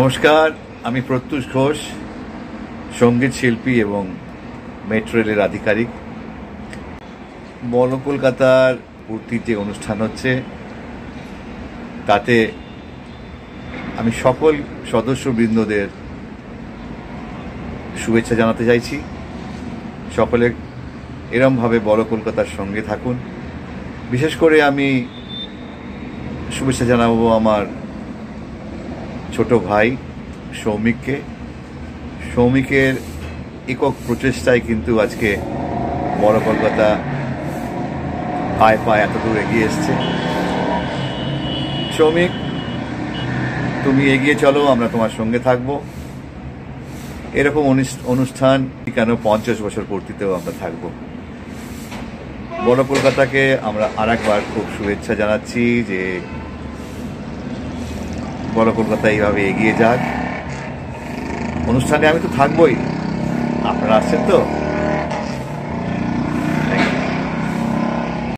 নমস্কার, আমি প্রত্যুষ ঘোষ, সঙ্গীত শিল্পী এবং মেট্রো রেলের আধিকারিক। বড় কলকাতার পূর্তির যে অনুষ্ঠান হচ্ছে তাতে আমি সকল সদস্যবৃন্দদের শুভেচ্ছা জানাতে চাইছি। সকলে এরমভাবে বড় কলকাতার সঙ্গে থাকুন। বিশেষ করে আমি শুভেচ্ছা জানাবো আমার ছোট ভাই সৌমিককে। সৌমিকের একক প্রচেষ্টায় কিন্তু আজকে বড় কলকাতা পায়ে পায়ে এত দূর এগিয়ে এসছে। সৌমিক, তুমি এগিয়ে চলো, আমরা তোমার সঙ্গে থাকবো। এরকম অনুষ্ঠান কেন 50 বছর পূর্তিতেও আমরা থাকবো। বড় কলকাতাকে আমরা আরেকবার খুব শুভেচ্ছা জানাচ্ছি যে বড় কলকাতা এইভাবে এগিয়ে যাক। অনুষ্ঠানে আমি তো থাকবোই, আপনারা আসছেন তো।